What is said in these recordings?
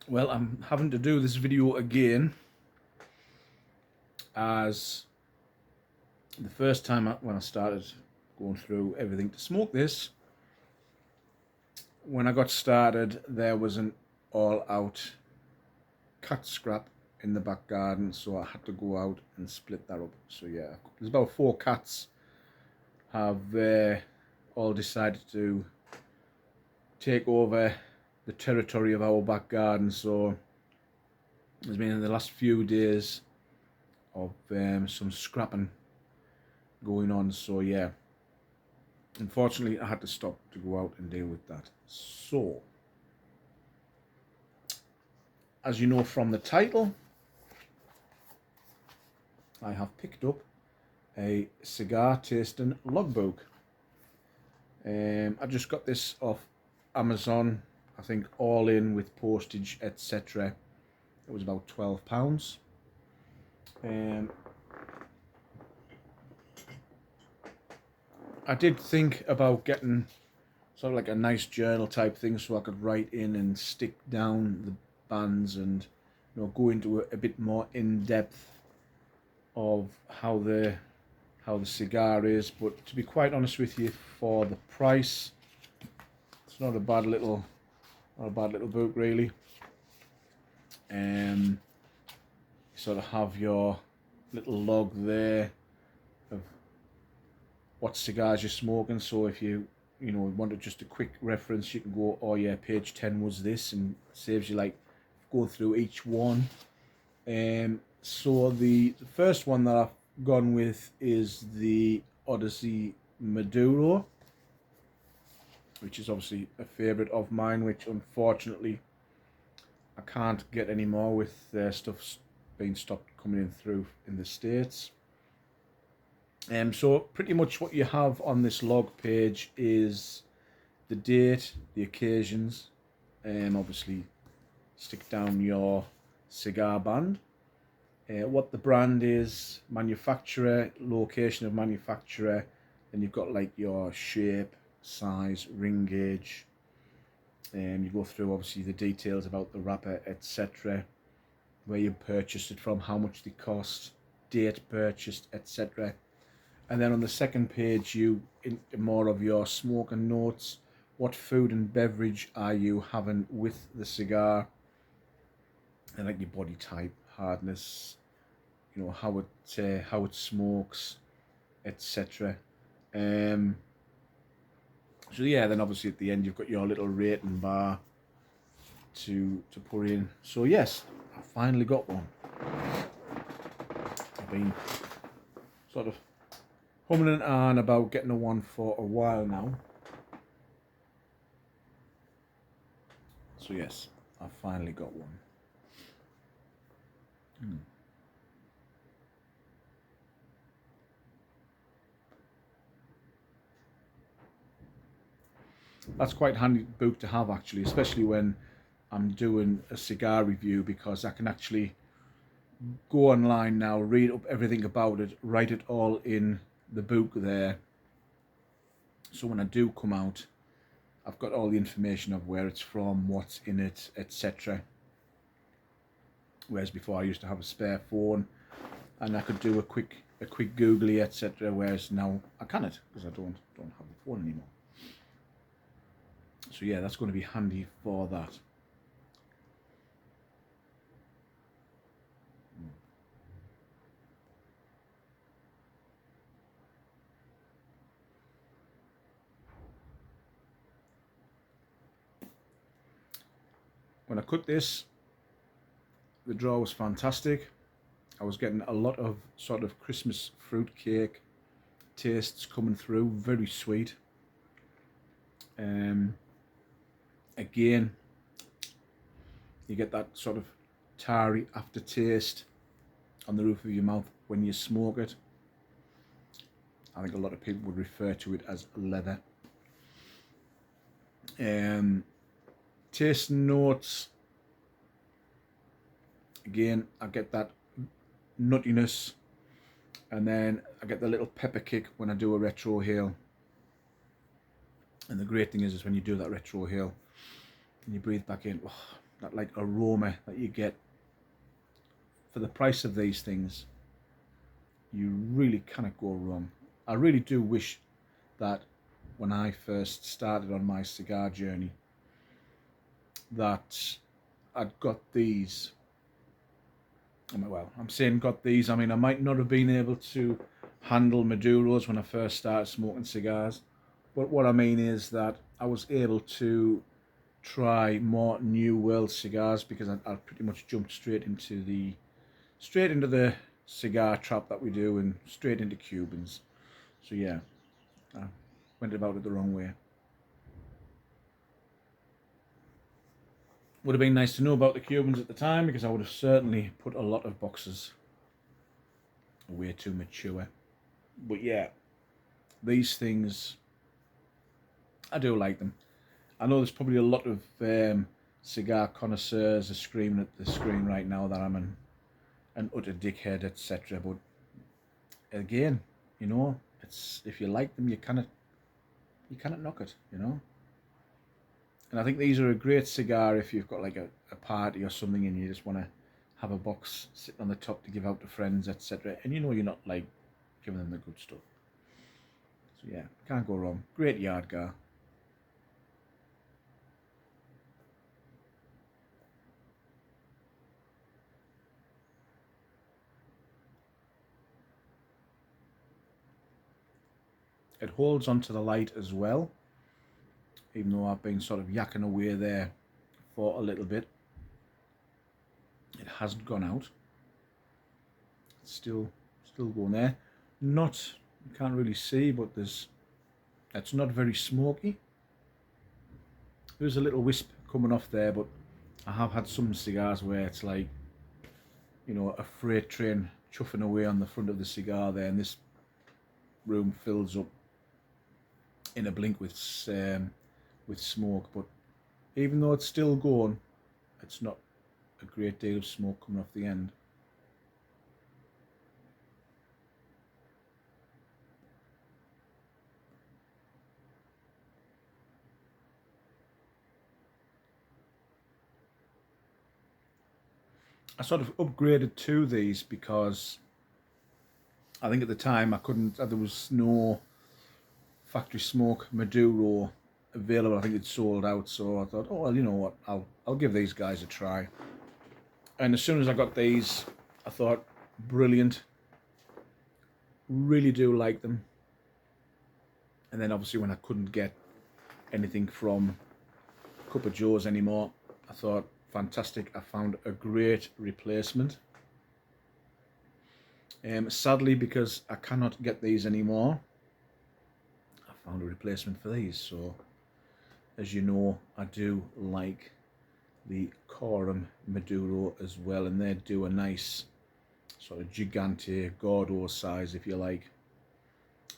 Well, I'm having to do this video again, as the first time when I started going through everything to smoke this, when I got started there was an all-out cat scrap in the back garden, so I had to go out and split that up. So yeah, there's about 4 cats have all decided to take over the territory of our back garden. So there's been in the last few days of some scrapping going on. So yeah, unfortunately I had to stop to go out and deal with that. So as you know from the title, I have picked up a cigar tasting logbook. I just got this off Amazon, I think all in with postage etc. It was about £12. I did think about getting sort of like a nice journal type thing so I could write in and stick down the bands and go into a bit more in depth of how the cigar is. But to be quite honest with you, for the price, it's not a bad little book really. You sort of have your little log there of what cigars you're smoking, so if you wanted just a quick reference, you can go, oh yeah, page 10 was this, and saves you like going through each one. So the first one that I've gone with is the Odyssey Maduro, which is obviously a favorite of mine, which unfortunately I can't get anymore with stuff being stopped coming in through in the States. So pretty much what you have on this log page is the date, the occasions, obviously stick down your cigar band, what the brand is, manufacturer, location of manufacturer, and you've got like your shape, size, ring gauge. You go through obviously the details about the wrapper, etc., where you purchased it from, how much they cost, date purchased, etc. And then on the second page, you into more of your smoking notes. What food and beverage are you having with the cigar? And like your body type, hardness, how it smokes, etc. So yeah, then obviously at the end you've got your little rating bar to put in. So yes, I finally got one. I've been sort of humming and on about getting a one for a while now. So yes, I finally got one. That's quite a handy book to have actually, especially when I'm doing a cigar review, because I can actually go online now, read up everything about it, write it all in the book there. So when I do come out, I've got all the information of where it's from, what's in it, etc. Whereas before I used to have a spare phone and I could do a quick googly, etc. Whereas now I can't, because I don't have the phone anymore. So yeah, that's going to be handy for that. When I cooked this, the draw was fantastic. I was getting a lot of sort of Christmas fruit cake tastes coming through, very sweet. Again, you get that sort of tarry aftertaste on the roof of your mouth when you smoke it. I think a lot of people would refer to it as leather. Taste notes, again, I get that nuttiness, and then I get the little pepper kick when I do a retrohale. And the great thing is when you do that retrohale and you breathe back in, oh, that like aroma that you get for the price of these things. You really cannot go wrong. I really do wish that when I first started on my cigar journey that I'd got these. Well, I'm saying got these. I mean, I might not have been able to handle Maduros when I first started smoking cigars, but what I mean is that I was able to try more New World cigars because I pretty much jumped straight into the cigar trap that we do and straight into Cubans. So yeah, I went about it the wrong way. Would have been nice to know about the Cubans at the time because I would have certainly put a lot of boxes way too mature. But yeah, these things, I do like them. I know there's probably a lot of cigar connoisseurs are screaming at the screen right now that I'm an utter dickhead, etc. But again, you know, it's if you like them, you cannot knock it, you know. And I think these are a great cigar if you've got like a party or something and you just want to have a box sitting on the top to give out to friends, etc. And you know you're not like giving them the good stuff. So yeah, can't go wrong. Great yard gar. It holds onto the light as well, even though I've been sort of yakking away there for a little bit. It hasn't gone out. It's still going there. Not, you can't really see, but it's not very smoky. There's a little wisp coming off there, but I have had some cigars where it's like, you know, a freight train chuffing away on the front of the cigar there, and this room fills up in a blink with smoke. But even though it's still going, it's not a great deal of smoke coming off the end. I sort of upgraded to these because I think at the time I couldn't. There was no factory smoke Maduro available. I think it sold out. So I thought, oh well, you know what? I'll give these guys a try. And as soon as I got these, I thought, brilliant. Really do like them. And then obviously when I couldn't get anything from Cup of Joe's anymore, I thought, fantastic. I found a great replacement. Sadly, because I cannot get these anymore, I found a replacement for these. So, as you know, I do like the Coram Maduro as well, and they do a nice sort of gigante Gordo size, if you like.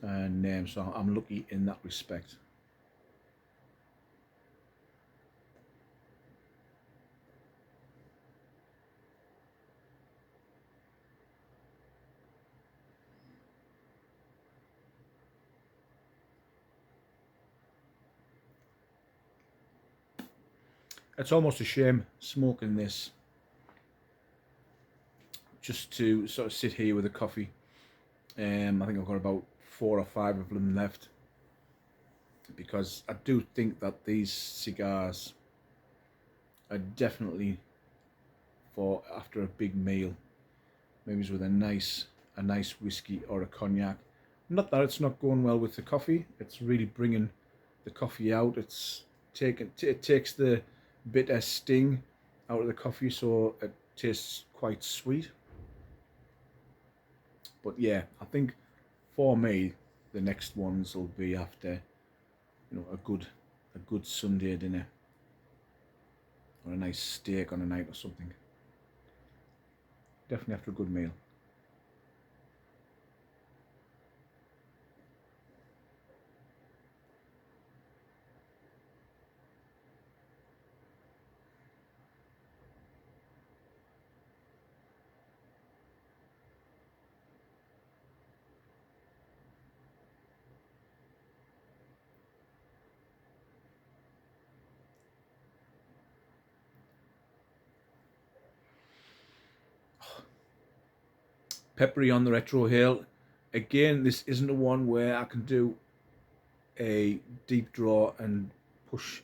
And so I'm lucky in that respect. It's almost a shame smoking this just to sort of sit here with a coffee. I think I've got about 4 or 5 of them left because I do think that these cigars are definitely for after a big meal, maybe with a nice whiskey or a cognac. Not that it's not going well with the coffee. It's really bringing the coffee out. It takes the bitter sting out of the coffee, so it tastes quite sweet. But yeah, I think for me, the next ones will be after, you know, a good Sunday dinner or a nice steak on a night or something. Definitely after a good meal. Peppery on the retrohale. Again, this isn't a one where I can do a deep draw and push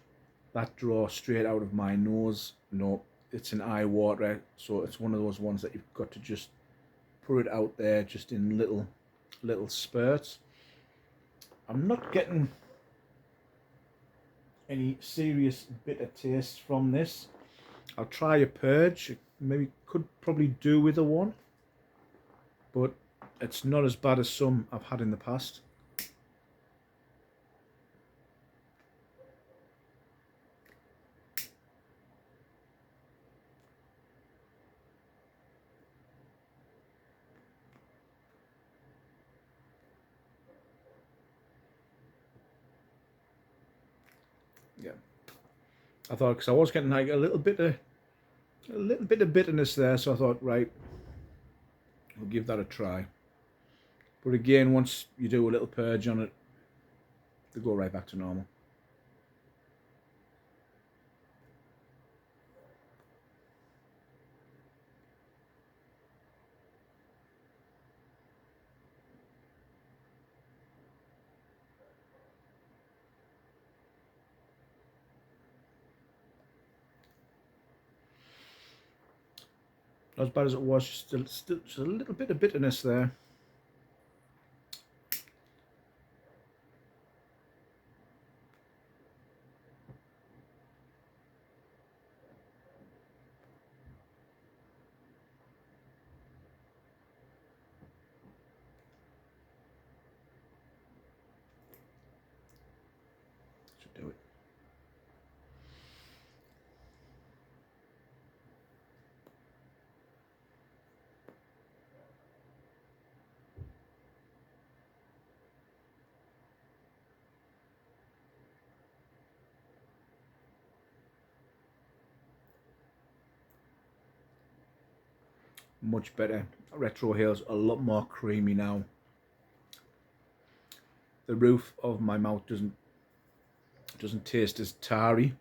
that draw straight out of my nose. No, it's an eye water, so it's one of those ones that you've got to just put it out there just in little spurts. I'm not getting any serious bitter taste from this. I'll try a purge. Maybe could probably do with a one, but it's not as bad as some I've had in the past. Yeah, I thought, because I was getting like a little bit of bitterness there, so I thought, right, I'll give that a try. But again, once you do a little purge on it, they go right back to normal. Not as bad as it was, still just a little bit of bitterness there. Should do it. Much better. Retrohale's a lot more creamy now. The roof of my mouth doesn't taste as tarry.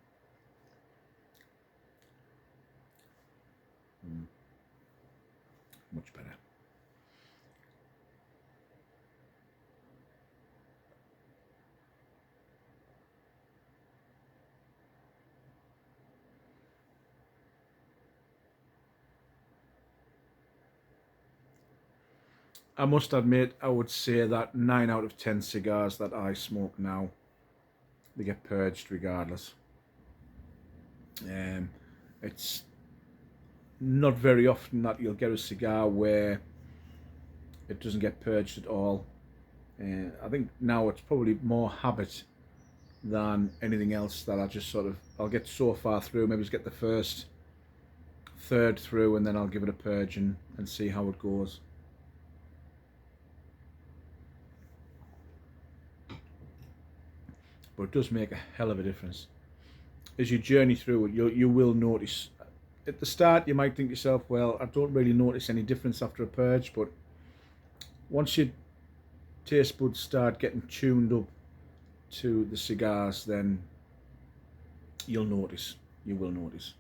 Much better. I must admit, I would say that 9 out of 10 cigars that I smoke now, they get purged regardless. It's not very often that you'll get a cigar where it doesn't get purged at all. I think now it's probably more habit than anything else that I just I'll get so far through, maybe just get the first third through, and then I'll give it a purge and see how it goes. But it does make a hell of a difference. As you journey through it, you will notice. At the start, you might think to yourself, well, I don't really notice any difference after a purge, but once your taste buds start getting tuned up to the cigars, then you'll notice. You will notice.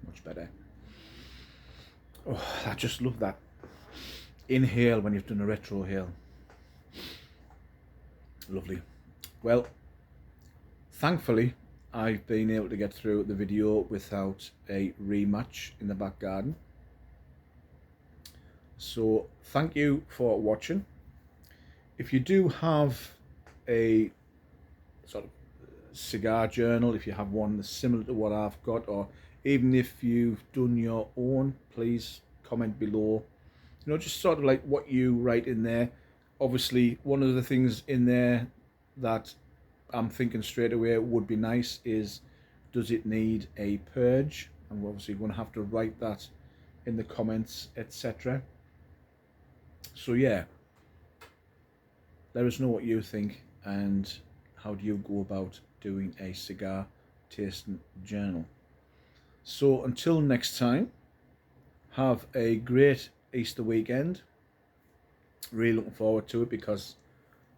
Much better. Oh, I just love that inhale when you've done a retrohale. Lovely. Well, thankfully, I've been able to get through the video without a rematch in the back garden. So thank you for watching. If you do have a sort of cigar journal, if you have one that's similar to what I've got, or even if you've done your own, please comment below. You know, just sort of like what you write in there. Obviously, one of the things in there that I'm thinking straight away would be nice is, does it need a purge? And we're obviously going to have to write that in the comments, etc. So yeah, let us know what you think, and how do you go about doing a cigar tasting journal. So until next time, have a great Easter weekend. Really looking forward to it because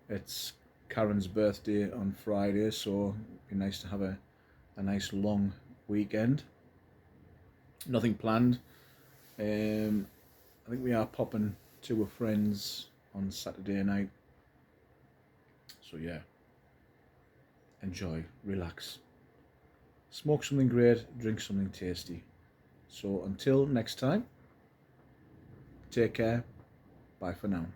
it's Karen's birthday on Friday, so it'd be nice to have a nice long weekend. Nothing planned. I think we are popping to a friend's on Saturday night. So yeah, enjoy, relax, smoke something great, drink something tasty. So until next time, take care. Bye for now.